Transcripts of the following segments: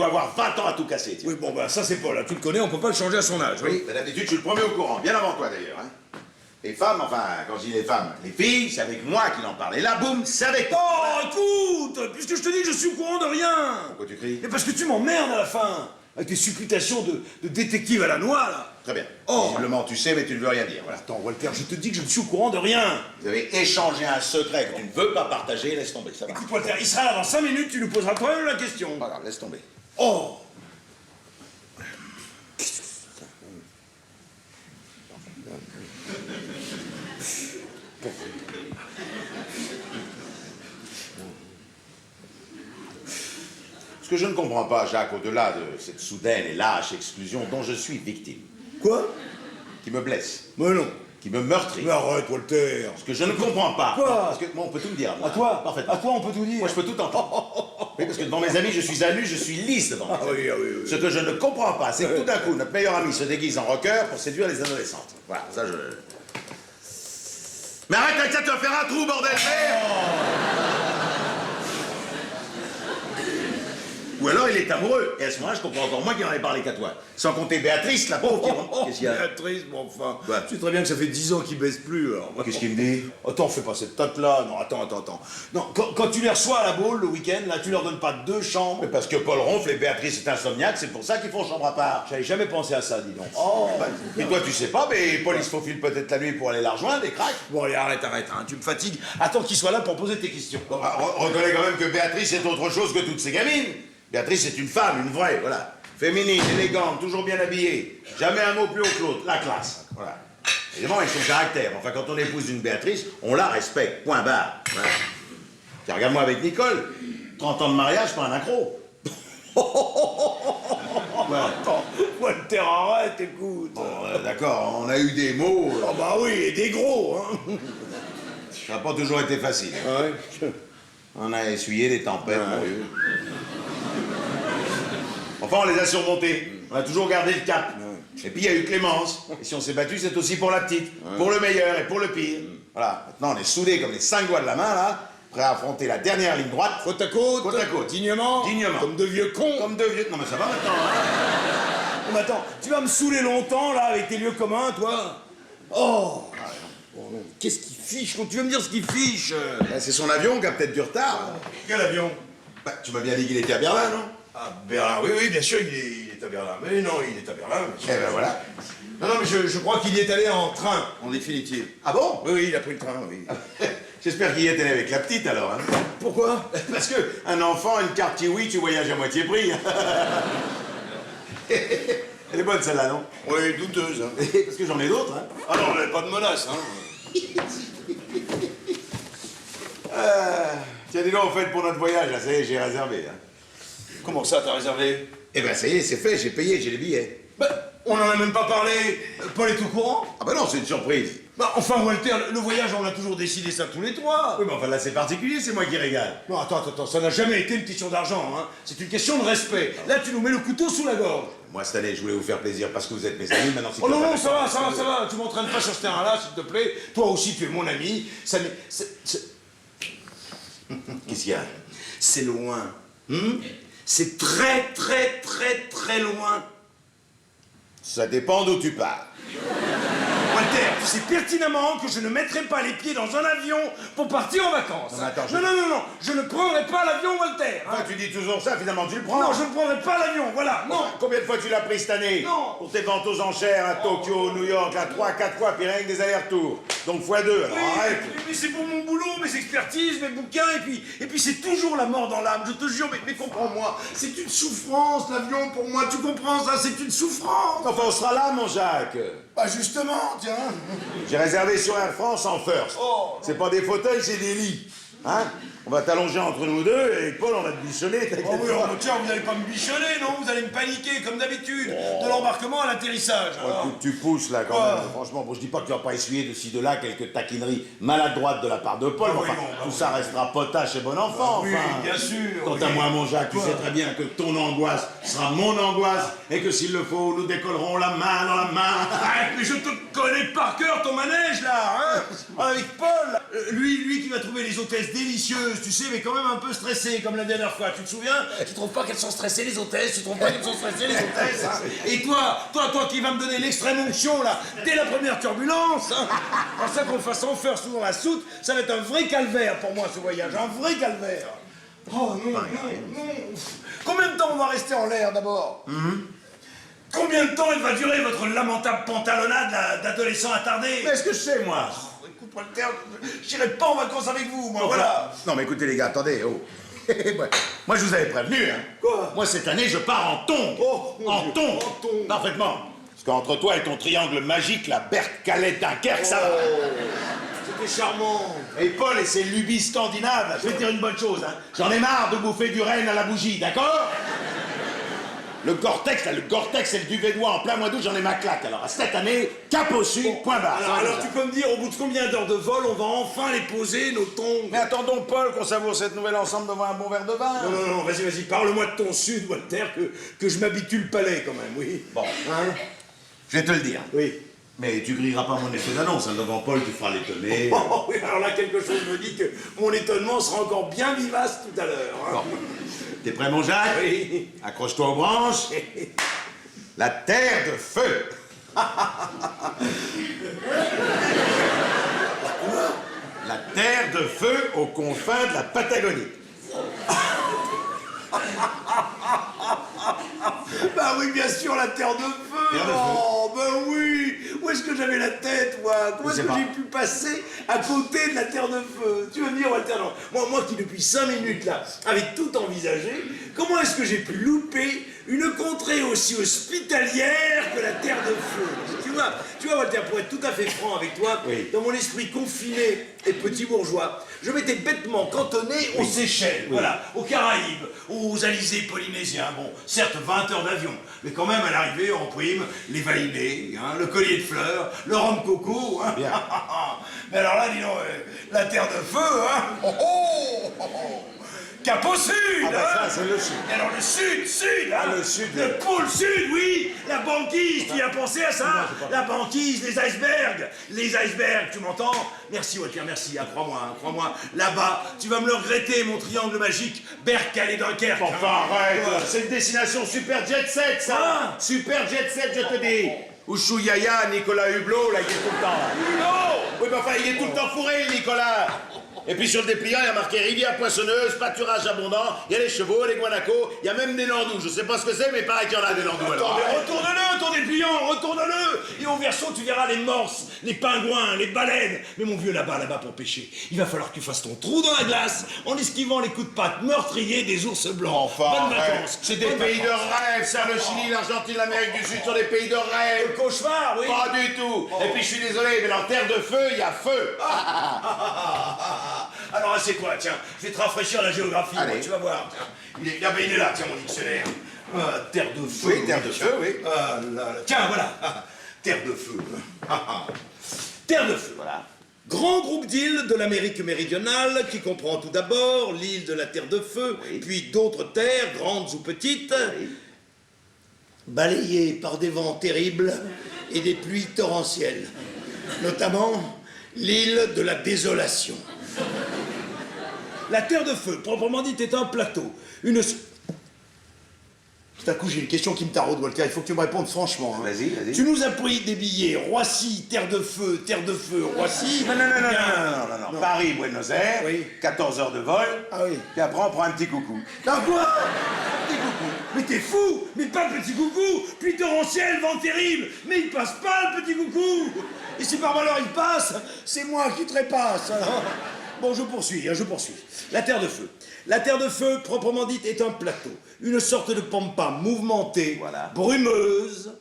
avoir 20 ans à tout casser, tiens. Oui, bon, bah, ça, c'est Paul, là. Tu le connais, on peut pas le changer à son âge. Oui, mais d'habitude, je suis le premier au courant, bien avant toi, d'ailleurs, hein. Les femmes, enfin, quand je dis les femmes, les filles, c'est avec moi qu'il en parle. Et là, boum, c'est avec toi. Oh, écoute, puisque je te dis que je suis au courant de rien. Pourquoi tu cries? Mais parce que tu m'emmerdes à la fin, avec tes supputations de détective à la noix, là. Très bien. Oh. Visiblement, tu sais, mais tu ne veux rien dire, voilà. Attends, Walter, je te dis que je ne suis au courant de rien. Vous avez échangé un secret que tu ne veux pas partager, laisse tomber, ça va. Écoute, Walter, il sera là dans 5 minutes, tu nous poseras toi-même la question. Pas grave, laisse tomber. Oh. Ce que je ne comprends pas, Jacques, au-delà de cette soudaine et lâche exclusion dont je suis victime, Quoi? qui me blesse, Mais non. qui me meurtrit, Mais arrête, Walter. ce que je ne comprends pas. Quoi? Parce que moi, on peut tout me dire. Moi. À toi? Parfaitement. À toi, on peut tout dire. Moi, je peux tout entendre. Oui, parce que devant mes amis, je suis à nu, je suis lisse devant mes Ah amis. oui, ah oui, oui. Ce que je ne comprends pas, c'est que tout d'un coup, notre meilleur ami se déguise en rocker pour séduire les adolescentes. Voilà, ça je... Mais arrête avec ça, tu vas faire un trou, bordel, merde! Ou alors il est amoureux, et à ce moment-là, je comprends encore moins qu'il en ait parlé qu'à toi. Sans compter Béatrice, la pauvre qui rentre. Qu'est-ce qu'il y a? Béatrice, mon enfin. Quoi? Tu sais très bien que ça fait 10 ans qu'il baisse plus, alors. Qu'est-ce qu'il me dit? Attends, fais pas cette tête-là. Non, attends. Non, quand tu les reçois à la boule le week-end, là, tu leur donnes pas 2 chambres. Mais parce que Paul ronfle et Béatrice est insomniaque, c'est pour ça qu'ils font chambre à part. J'avais jamais pensé à ça, dis donc. Oh. Et toi, tu sais pas, mais Paul, il se faufile peut-être la nuit pour aller la rejoindre, et craque. Bon, allez, arrête, hein. Tu me fatigues. Attends qu'il soit là pour poser tes questions. Reconnais quand même que Béatrice est autre chose que toutes ces gamines. Béatrice est une femme, une vraie, voilà. Féminine, élégante, toujours bien habillée. Jamais un mot plus haut que l'autre, la classe. Voilà. Évidemment, avec son caractère. Enfin, quand on épouse une Béatrice, on la respecte, point barre. Voilà. Tiens, regarde-moi avec Nicole. 30 ans de mariage, pas un accro. Voilà. Attends, Walter, arrête, écoute. Bon, d'accord, on a eu des mots. Oh bah oui, et des gros, hein. Ça n'a pas toujours été facile. Ah ouais. On a essuyé des tempêtes, Ouais. mon vieux. Enfin, on les a surmontés. On a toujours gardé le cap. Et puis, il y a eu Clémence. Et si on s'est battu, c'est aussi pour la petite. Pour le meilleur et pour le pire. Voilà. Maintenant, on est soudés comme les 5 doigts de la main, là, prêts à affronter la dernière ligne droite. Côte à côte. Côte à côte. Dignement. Dignement. Comme de vieux cons. Comme deux vieux... Non, mais ça va maintenant, hein. Oh, mais attends, tu vas me saouler longtemps, là, avec tes lieux communs, toi? Oh. Oh non, qu'est-ce qu'il fiche? Quand tu veux me dire ce qu'il fiche? Ben, c'est son avion qui a peut-être du retard. Quel avion? Bah, tu m'as bien dit qu'il était à Berlin, non? À Berlin, oui, bien sûr, il est à Berlin. Mais non, il est à Berlin. Eh ben voilà. Non, mais je crois qu'il y est allé en train, en définitive. Ah bon? Oui, il a pris le train, oui. J'espère qu'il y est allé avec la petite, alors. Hein. Pourquoi? Parce que un enfant, une carte kiwi, tu voyages à moitié prix. Elle est bonne, celle-là, non? Oui, douteuse. Hein. Parce que j'en ai d'autres, hein. Ah non, on n'avait pas de menace, hein. Tiens, dis donc, en fait, pour notre voyage, là, ça y est, j'ai réservé. Hein. Comment ça, t'as réservé? Eh ben, ça y est, c'est fait, j'ai payé, j'ai les billets. Ben, on n'en a même pas parlé. Paul est au courant? Ah ben non, c'est une surprise. Bah, enfin, Walter, le voyage, on a toujours décidé ça tous les trois. Oui, mais enfin, là, c'est particulier, c'est moi qui régale. Non, attends, ça n'a jamais été une question d'argent, hein. C'est une question de respect. Là, tu nous mets le couteau sous la gorge. Moi, cette année, je voulais vous faire plaisir parce que vous êtes mes amis, maintenant, c'est... Oh non, ça va. Tu m'entraînes pas sur ce terrain-là, s'il te plaît. Toi aussi, tu es mon ami. Ça n'est... Qu'est-ce qu'il y a? C'est loin. C'est très, très, très, très loin. Ça dépend d'où tu pars. Walter, tu sais pertinemment que je ne mettrai pas les pieds dans un avion pour partir en vacances. Non, mais attends, Non, je ne prendrai pas l'avion, Walter. Toi, tu dis toujours ça, finalement, tu le prends. Non, je ne prendrai pas l'avion, voilà, non. Combien de fois tu l'as pris cette année? Non. Pour tes ventes aux enchères à Tokyo, New York, là, 3-4 fois, puis rien que des allers-retours. Donc x2, alors Oui, arrête. mais c'est pour mon boulot, mes expertises, mes bouquins, et puis c'est toujours la mort dans l'âme, je te jure, mais comprends-moi, c'est une souffrance, l'avion, pour moi, tu comprends ça, c'est une souffrance. Enfin, on sera là, mon Jacques. Bah justement, tiens. J'ai réservé sur Air France en first. Oh. C'est pas des fauteuils, c'est des lits. Hein? On va t'allonger entre nous deux, et Paul, on va te bichonner, t'inquiète Oh oui, pas. tiens, vous n'allez pas me bichonner, non? Vous allez me paniquer, comme d'habitude, de l'embarquement à l'atterrissage. Oh, tu pousses là quand Quoi? même, franchement. Bon, je dis pas que tu vas pas essuyer de ci, de là quelques taquineries maladroites de la part de Paul, Ah mais oui, enfin, non, bah tout oui. ça restera potache et bon enfant, Oui, enfin. bien sûr. Quant oui. à moi, mon Jacques, tu Quoi? sais très bien que ton angoisse sera mon angoisse, et que s'il le faut, nous décollerons la main dans la main. Arrête, mais je te connais par cœur ton manège, là, hein? Avec Paul. Lui qui va trouver les hôtesses délicieuses, tu sais, mais quand même un peu stressées, comme la dernière fois. Tu te souviens? Tu trouves pas qu'elles sont stressées, les hôtesses? Tu trouves pas qu'elles sont stressées, les hôtesses, hein? Et toi qui vas me donner l'extrême onction, là, dès la première turbulence, hein? Pour ça qu'on le fasse en first ou dans la soute, ça va être un vrai calvaire pour moi, ce voyage, un vrai calvaire. Oh non. Combien de temps on va rester en l'air, d'abord? Combien de temps il va durer votre lamentable pantalonnade d'adolescent attardé? Mais est-ce que je sais, moi? Écoute-moi le terme, j'irai pas en vacances avec vous, moi, voilà. Non, mais écoutez, les gars, attendez, oh. Moi, je vous avais prévenu, hein. Quoi? Moi, cette année, je pars en tongs. Oh, mon En Dieu. tongs. En tongs. Parfaitement. Parce qu'entre toi et ton triangle magique, la Berthe, Calais, Dunkerque, ça va. C'était charmant. Et Paul et ses lubies scandinaves, là, je vais te dire une bonne chose, hein. J'en ai marre de bouffer du Rennes à la bougie, d'accord? Le Gore-Tex, là, le Gore-Tex et le Duvédois en plein mois d'août, j'en ai ma claque. Alors, cette année, cap au sud, point barre. Alors tu peux me dire, au bout de combien d'heures de vol, on va enfin les poser, nos tongs? Mais attendons, Paul, qu'on savoure cette nouvelle ensemble devant un bon verre de vin. Non, vas-y, parle-moi de ton sud, Walter, que je m'habitue le palais, quand même, oui. Bon, Hein? je vais te le dire. Oui. Mais tu grilleras pas mon effet d'annonce, hein. Devant Paul, tu feras l'étonné. Oh, oui, alors là, quelque chose me dit que mon étonnement sera encore bien vivace tout à l'heure. Hein. Bon. T'es prêt, mon Jacques? Oui. Accroche-toi aux branches. La terre de feu. La terre de feu aux confins de la Patagonie. Bah oui, bien sûr, la terre de feu. Terre de feu. Oh, bah oui. Où est-ce que j'avais la tête, moi? Comment est-ce sais que pas. j'ai pu passer à côté de la terre de feu? Tu vas me dire, Walter, non. Moi qui, depuis 5 minutes, là, avais tout envisagé, comment est-ce que j'ai pu louper une contrée aussi hospitalière que la terre de feu? Tu vois, Walter, pour être tout à fait franc avec toi, Oui. dans mon esprit confiné et petit bourgeois, je m'étais bêtement cantonné aux Seychelles, voilà, aux Caraïbes, aux Alizés polynésiens. Bon, certes, 20 heures d'avion, mais quand même, à l'arrivée, on prime les valinés, hein, le collier de fleurs, le rhum coco. Hein. Bien. Mais alors là, dis donc, la terre de feu, hein. Cap au sud, Ah bah hein. ça, c'est le sud. Et alors le sud, hein. Ah, le sud, Le pôle sud, oui. La banquise, tu y as pensé à ça? La banquise, les icebergs. Les icebergs, tu m'entends? Merci, Walter, merci. Ah, crois-moi. Là-bas, tu vas me le regretter, mon triangle magique. Berck, Calais, Dunkerque. Enfin, arrête. Ouais. C'est une destination super jet set, ça. Ah. Super jet set, je te dis. Ushuaïa, Nicolas Hublot, là, il est tout le temps. Non. Oui, mais enfin, il est tout le temps fourré, Nicolas. Et puis sur le dépliant, il y a marqué rivière poissonneuse, pâturage abondant, il y a les chevaux, les guanacos, il y a même des landous. Je sais pas ce que c'est, mais pareil qu'il y en a des landous. Attends, Alors. mais retourne-le, ton dépliant, retourne-le. Et au verso, tu verras les morses, les pingouins, les baleines. Mais mon vieux, là-bas, pour pêcher, il va falloir que tu fasses ton trou dans la glace en esquivant les coups de patte meurtriers des ours blancs. Enfin, Bonnes vacances. c'est des Bonnes pays de vacances. rêve, ça, le Chili, l'Argentine, l'Amérique du Sud sont des pays de Le rêve. cauchemar, oui. Pas du tout. Et puis je suis désolé, mais dans terre de feu, il y a feu. Alors, assieds-toi, tiens, je vais te rafraîchir la géographie, moi, Allez. tu vas voir. Tiens. Il est là, tiens, mon dictionnaire. Terre de feu. Oui, terre de tiens. feu, oui. Ah là là. Tiens, voilà. Terre de feu. Terre de feu. Voilà. Grand groupe d'îles de l'Amérique méridionale qui comprend tout d'abord l'île de la Terre de Feu, puis d'autres terres, grandes ou petites, balayées par des vents terribles et des pluies torrentielles. Notamment l'île de la Désolation. La Terre de Feu, proprement dite, est un plateau. Tout à coup, j'ai une question qui me taraude, Walter. Il faut que tu me répondes franchement. Hein. Vas-y. Tu nous as pris des billets Roissy, Terre de Feu, Roissy. Non. Paris, Buenos Aires, Oui. 14 heures de vol. Ah oui. Puis après, on prend un petit coucou. Ah quoi? Petit coucou. Mais t'es fou. Mais pas le petit coucou. Pluie torrentielle, vent terrible. Mais il passe pas le petit coucou. Et si par malheur il passe, c'est moi qui trépasse. Alors. Bon, je poursuis. La Terre de Feu. La Terre de Feu, proprement dite, est un plateau. Une sorte de pampa mouvementée, Voilà. brumeuse,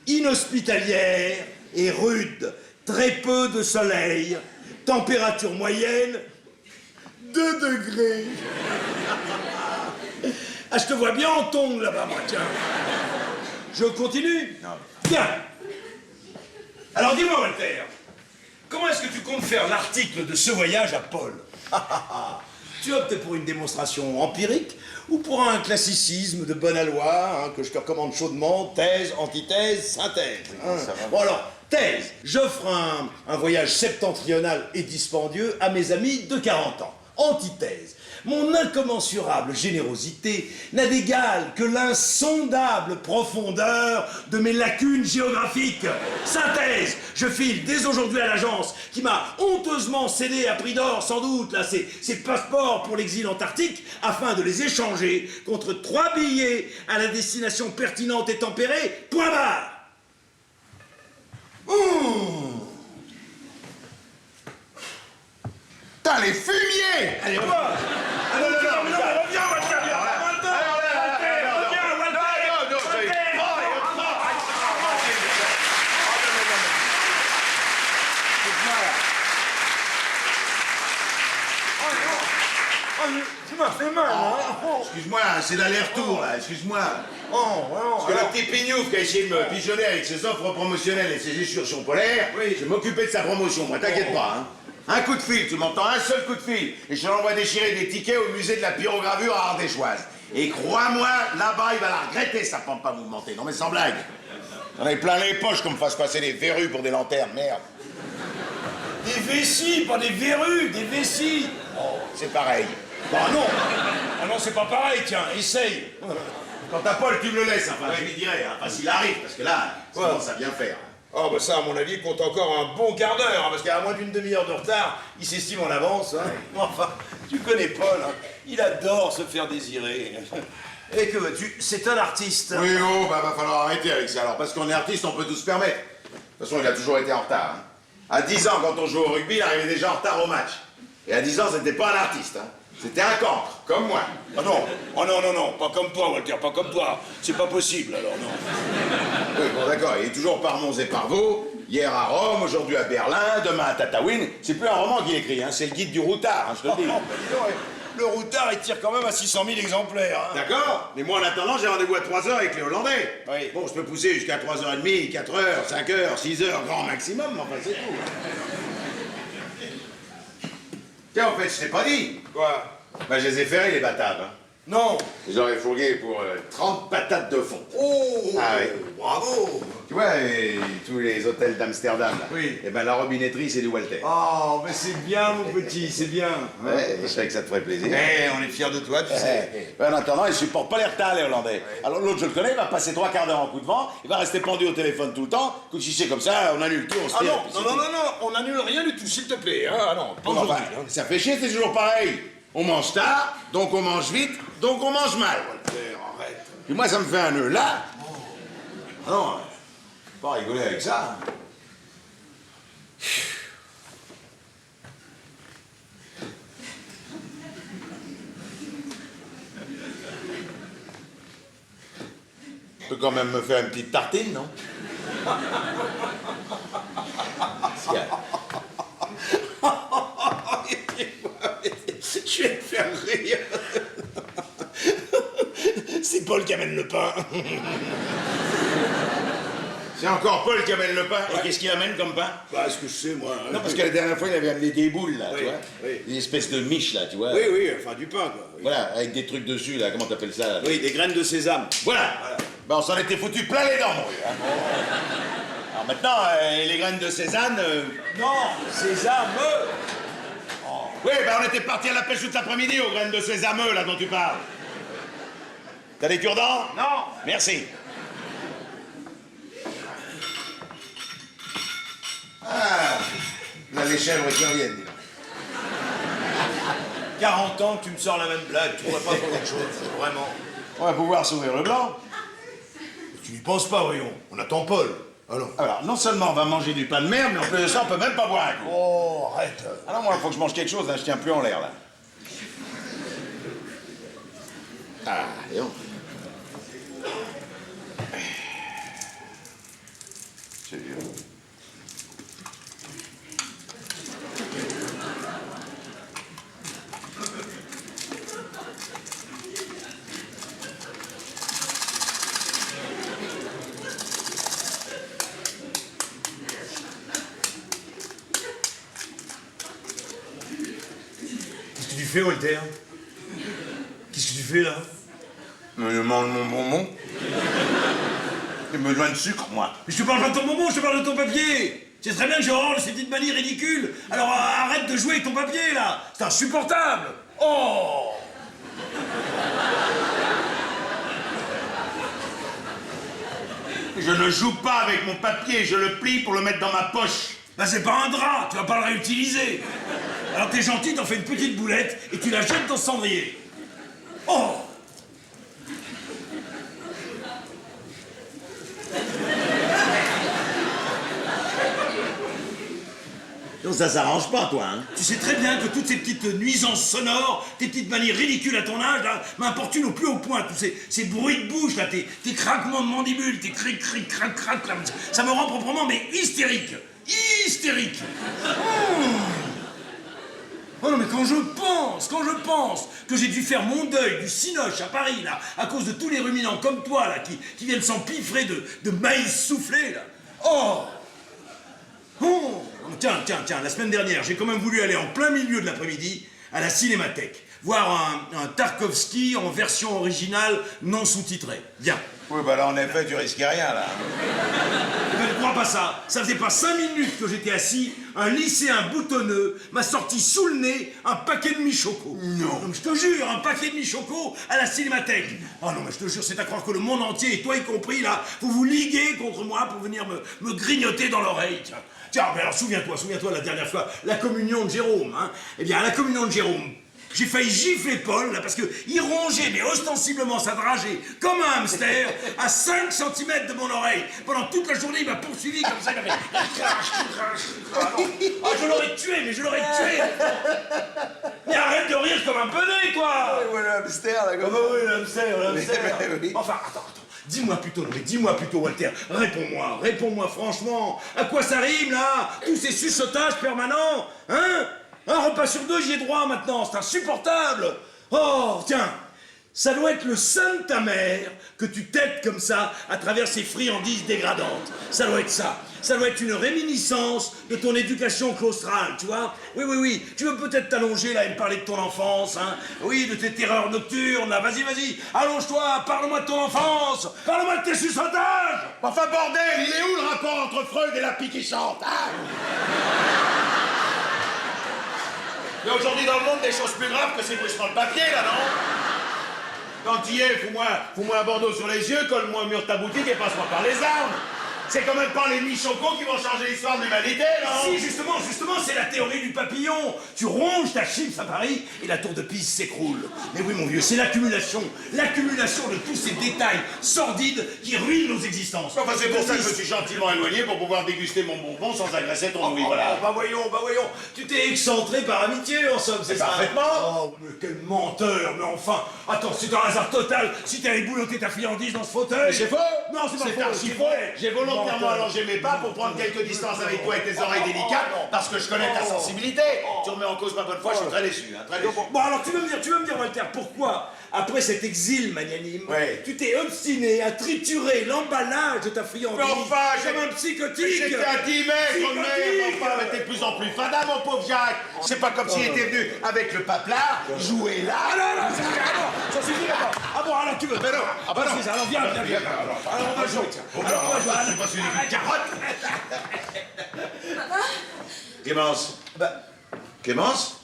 inhospitalière et rude. Très peu de soleil. Température moyenne, 2 degrés. Ah, je te vois bien en tongs là-bas, moi, tiens. Je continue? Non. Bien. Alors dis-moi, Walter, comment est-ce que tu comptes faire l'article de ce voyage à Paul? Tu optes pour une démonstration empirique ou pour un classicisme de bonne aloi, hein, que je te recommande chaudement, thèse, antithèse, synthèse, hein. Ça va. Bon alors, Thèse. J'offre un voyage septentrional et dispendieux à mes amis de 40 ans. Antithèse. Mon incommensurable générosité n'a d'égal que l'insondable profondeur de mes lacunes géographiques. Synthèse. Je file dès aujourd'hui à l'agence qui m'a honteusement cédé à prix d'or, sans doute, là, ses passeports pour l'exil antarctique, afin de les échanger contre 3 billets à la destination pertinente et tempérée. Point barre. Putain, les fumiers! Allez, on va. Ah non, non, non, mais ça- Reviens, Walter, tu m'as fait mal, hein? Excuse-moi, c'est l'aller-retour, là, excuse-moi. Oh, Parce que le petit pignouf qui a essayé de me pigeonner avec ses offres promotionnelles et ses excursions polaires, Oui. je vais m'occuper de sa promotion, moi, t'inquiète pas, hein. Un coup de fil, tu m'entends? Un seul coup de fil. Et je te l'envoie déchirer des tickets au musée de la pyrogravure à Ardéchoise. Et crois-moi, là-bas, il va la regretter, sa pampa mouvementée. Non mais sans blague. J'en ai plein les poches qu'on me fasse passer des verrues pour des lanternes, merde. Des vessies, pas des verrues, des vessies. Oh, c'est pareil. Bah non. Ah non, c'est pas pareil, tiens, essaye. Quand t'as Paul, tu me le laisses, enfin, je lui dirai, hein, enfin, s'il arrive, parce que là, ça commence à bien faire. Oh, bah ça, à mon avis, il compte encore un bon quart d'heure, hein, parce qu'à moins d'une demi-heure de retard, il s'estime en avance. Hein. Enfin, tu connais Paul, hein. Il adore se faire désirer. Et que veux-tu, c'est un artiste. Oui, oh, bah va falloir arrêter avec ça, alors, parce qu'on est artiste, on peut tout se permettre. De toute façon, il a toujours été en retard. Hein. À 10 ans, quand on jouait au rugby, il arrivait déjà en retard au match. Et à 10 ans, c'était pas un artiste, hein. C'était un cancre, comme moi. Ah non, oh non, non, non, pas comme toi, Walter, pas comme toi. C'est pas possible, alors non. Oui, bon, d'accord, il est toujours par Mons et par Vaux, hier à Rome, aujourd'hui à Berlin, demain à Tataouine. C'est plus un roman qu'il écrit, hein, c'est le guide du routard, hein, je te le dis. Oh, bah dis donc, le routard, il tire quand même à 600 000 exemplaires. Hein. D'accord, mais moi en attendant, j'ai rendez-vous à 3h avec les Hollandais. Oui. Bon, je peux pousser jusqu'à 3h30, 4h, 5h, 6h, grand maximum, mais enfin c'est tout. Tiens, en fait, je t'ai pas dit. Quoi? Bah, je les ai ferrés, les bataves. Hein. Non. Je leur ai fourgué pour 30 patates de fond. Oh, Ah oui. bravo. Tu vois, tous les hôtels d'Amsterdam, là. Oui. Eh ben, la robinetterie, c'est du Walter. Oh, mais c'est bien, mon petit, c'est bien. Ouais, je savais que ça te ferait plaisir. Eh, on est fiers de toi, tu sais. En attendant, ils supportent pas les retards, les Hollandais. Alors l'autre, je le connais, il va passer 3 quarts d'heure en coup de vent, il va rester pendu au téléphone tout le temps. Écoute, si c'est comme ça, on annule tout, on se Ah tire, non, puis non, c'est non, tout. non, non, on annule rien du tout, s'il te plaît. Hein. Ah non, pas Bon, aujourd'hui. enfin, ça fait chier, c'est toujours pareil. On mange tard, donc on mange vite, donc on mange mal. Arrête. Puis moi, ça me fait un nœud là. Ah non, je peux pas rigoler avec ça. Tu peux quand même me faire une petite tartine, non? Qu'est-ce qu'il y a? Je vais te faire rire. C'est Paul qui amène le pain. C'est encore Paul qui amène le pain. Et qu'est-ce qu'il amène comme pain? Bah, est-ce que je sais, moi? Non, parce que la dernière fois, il avait amené des boules, là, Oui, tu vois. oui. Des espèces de miches, là, tu vois. Oui, oui, enfin du pain, quoi. Oui, Voilà, avec des trucs dessus, là, comment t'appelles ça, là? oui, des graines de sésame. Voilà. Ben, on s'en était foutu plein les dents, mon vieux, hein. Alors maintenant, les graines de Cézanne... Non, sésame. Oui, ben on était parti à la pêche toute l'après-midi aux graines de sésameux, là, dont tu parles. T'as des cure-dents? Non. Merci. Ah, là, les chèvres qui reviennent, dis donc. 40 ans que tu me sors la même blague, tu pourrais pas faire autre chose, vraiment. On va pouvoir s'ouvrir le blanc. Tu n'y penses pas, voyons. On attend Paul. Alors. Alors, non seulement on va manger du pain de merde, mais en plus de ça, on peut même pas boire un coup. Oh, arrête. Ah non, moi, il faut que je mange quelque chose, là, je tiens plus en l'air, là. Ah, et on... C'est vieux. Qu'est-ce que tu fais, Walter? Qu'est-ce que tu fais, là? Je mange mon bonbon. J'ai besoin de sucre, moi. Mais je te parle pas de ton bonbon, je te parle de ton papier. Tu sais très bien que j'ai horreur de ces petites manies ridicules. Alors arrête de jouer avec ton papier, là. C'est insupportable. Oh! Je ne joue pas avec mon papier, je le plie pour le mettre dans ma poche. Bah c'est pas un drap, tu vas pas le réutiliser. Alors t'es gentil, t'en fais une petite boulette et tu la jettes dans ce cendrier. Oh! Donc ça s'arrange pas, toi, hein? Tu sais très bien que toutes ces petites nuisances sonores, tes petites manies ridicules à ton âge, là, m'importunent au plus haut point. Tous ces bruits de bouche, là, tes craquements de mandibules, tes cric, cric, crac, crac, là, ça me rend proprement, mais hystérique. Hystérique. Oh non, mais quand je pense que j'ai dû faire mon deuil du Cinoche à Paris, là, à cause de tous les ruminants comme toi, là, qui viennent s'empiffrer de maïs soufflé, là. Oh! Oh! Tiens, la semaine dernière, j'ai quand même voulu aller en plein milieu de l'après-midi à la Cinémathèque, voir un Tarkovsky en version originale non sous-titrée. Viens. Oui, bah là, en effet, tu risques rien, là. Mais ne crois pas ça. Ça faisait pas 5 minutes que j'étais assis, un lycéen boutonneux m'a sorti sous le nez un paquet de mi-choco. Non. Je te jure, un paquet de mi-choco à la Cinémathèque. Oh non, mais je te jure, c'est à croire que le monde entier, et toi y compris, là, vous vous liguez contre moi pour venir me grignoter dans l'oreille, tiens. Tiens, mais alors souviens-toi la dernière fois, la communion de Jérôme, hein. Eh bien, à la communion de Jérôme, j'ai failli gifler Paul, là, parce qu'il rongeait, mais ostensiblement sa dragée, comme un hamster, à 5 cm de mon oreille. Pendant toute la journée, il m'a poursuivi comme ça, il m'a fait... Ah, je l'aurais tué, mais je l'aurais tué. Mais arrête de rire comme un pené, toi. Ouais, le hamster, là, Ah bah oui, le hamster. Oui. Enfin, attends. Dis-moi plutôt, Walter, réponds-moi franchement. À quoi ça rime, là? Tous ces suçotages permanents, hein? Un repas sur 2, j'y ai droit maintenant, c'est insupportable. Oh, tiens, ça doit être le sein de ta mère que tu têtes comme ça à travers ces friandises dégradantes. Ça doit être ça. Ça doit être une réminiscence de ton éducation claustrale, tu vois? Oui. Tu veux peut-être t'allonger là et me parler de ton enfance, hein? Oui, de tes terreurs nocturnes, là. Vas-y. Allonge-toi, parle-moi de ton enfance. Parle-moi de tes suçotages. Enfin, bordel, il est où le rapport entre Freud et la pie qui chante, hein? Il y a aujourd'hui dans le monde des choses plus graves que ces bruissements de papier, là, non? Quand tu y es, fous-moi un bandeau sur les yeux, colle-moi au mur de ta boutique et passe-moi par les armes. C'est quand même pas les mi-chocos qui vont changer l'histoire de l'humanité, non? Si, justement, c'est la théorie du papillon. Tu ronges ta chips à Paris et la tour de Pise s'écroule. Mais oui, mon vieux, c'est l'accumulation de tous ces détails sordides qui ruinent nos existences. Enfin, c'est pour ça que je me suis gentiment éloigné pour pouvoir déguster mon bonbon sans agresser ton ouïe, voilà. Bah voyons. Tu t'es excentré par amitié, en somme, c'est ça? Parfaitement. Oh, mais quel menteur, mais enfin. Attends, c'est un hasard total si t'avais boulotter ta friandise dans ce fauteuil. C'est faux. Non, c'est pas C'est faux. archi faux. J'ai volontairement allongé mes pas pour prendre quelques distances avec toi et tes oreilles délicates, parce que je connais ta sensibilité. Tu remets en cause ma bonne foi, je suis très déçu, hein, très déçu. Bon, alors tu veux me dire, Walter, pourquoi, après cet exil magnanime, Ouais. tu t'es obstiné à triturer l'emballage de ta friandise Mais enfin, comme un psychotique? J'étais intimé, quand même, enfin, mais t'es de plus en plus fada, mon pauvre Jacques. C'est pas comme s'il était venu avec le paplard, jouer là. Ah non, ça suffit, d'accord. Ah bon, alors tu veux? Mais non, ah bah non. C'est ça, alors viens. Alors on va jouer, tiens. Alors on va jouer. Je suis pas celui qui carotte. Clémence. Clémence?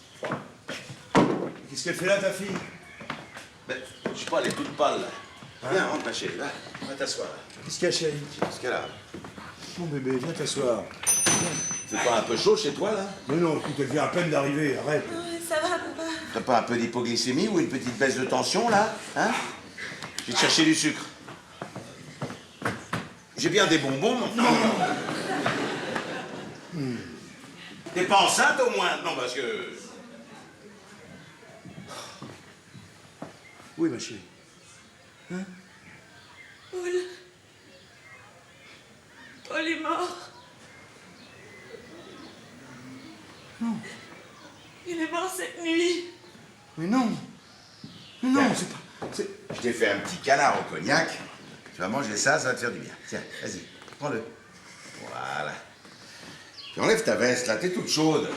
Qu'est-ce qu'elle fait là, ta fille? Ben, je sais pas, elle est toute pâle, là. Viens, rentre, ma chérie, va t'asseoir. Qu'est-ce qu'il y a, chérie? Qu'est-ce qu'elle a? Mon bébé, viens t'asseoir. C'est pas un peu chaud chez toi, là? Mais non, écoute, elle vient à peine d'arriver, arrête. Ça va, papa? T'as pas un peu d'hypoglycémie ou une petite baisse de tension, là? Hein? Je vais te chercher du sucre. J'ai bien des bonbons, non? T'es pas enceinte, au moins? Non, parce que... Oui, ma chérie. Paul est mort. Non. Il est mort cette nuit. Mais non, c'est pas... Je t'ai fait un petit canard au cognac. Tu vas manger ça, ça va te faire du bien. Tiens, vas-y, prends-le. Voilà. Puis enlève ta veste, là, t'es toute chaude.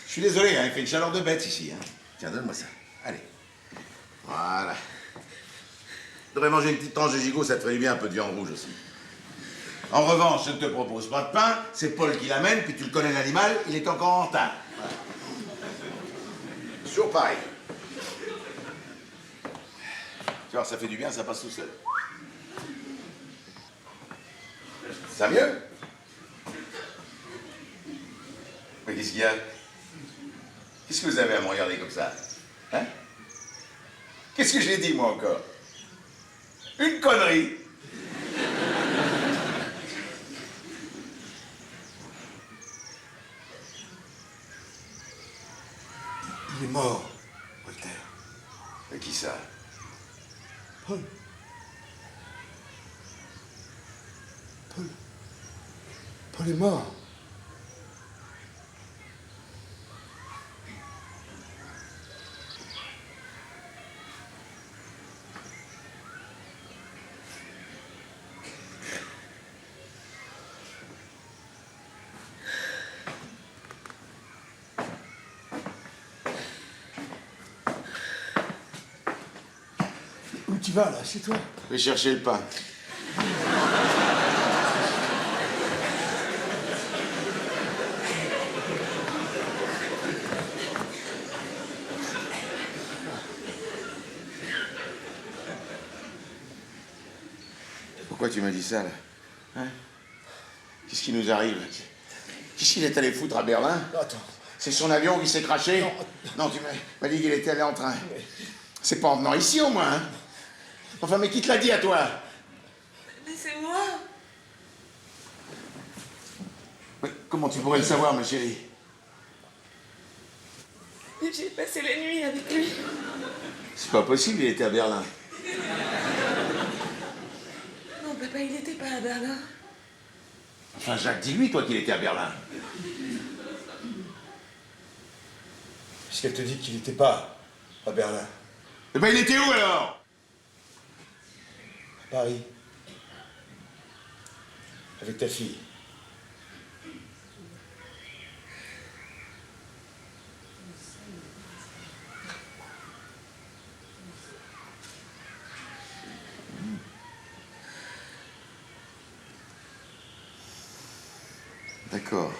Je suis désolé, hein, il fait une chaleur de bête ici. Hein. Tiens, donne-moi ça. Allez. Voilà. Tu devrais manger une petite tranche de gigot, ça te ferait du bien, un peu de viande rouge aussi. En revanche, je ne te propose pas de pain, c'est Paul qui l'amène, puis tu le connais l'animal, il est encore en retard. Voilà. Toujours pareil. Tu vois, ça fait du bien, ça passe tout seul. Ça va mieux? Mais qu'est-ce qu'il y a? Qu'est-ce que vous avez à me regarder comme ça? Hein? Qu'est-ce que j'ai dit, moi, encore? Une connerie. Il est mort, Walter. Mais qui ça? Paul. Paul est mort. Où tu vas, là, chez toi? Je vais chercher le pain. Pourquoi tu m'as dit ça, là? Hein? Qu'est-ce qui nous arrive? Qu'est-ce qu'il est allé foutre à Berlin? Attends. C'est son avion qui s'est craché? Non, tu m'as dit qu'il était allé en train. C'est pas en venant ici, au moins, hein? Enfin, mais qui te l'a dit à toi? Laissez-moi. Mais comment tu pourrais le savoir, ma chérie? J'ai passé la nuit avec lui. C'est pas possible, il était à Berlin. Non, papa, il n'était pas à Berlin. Enfin, Jacques, dis-lui, toi, qu'il était à Berlin. Puisqu'elle te dit qu'il n'était pas à Berlin. Eh ben, il était où, alors? À Paris. Avec ta fille. D'accord.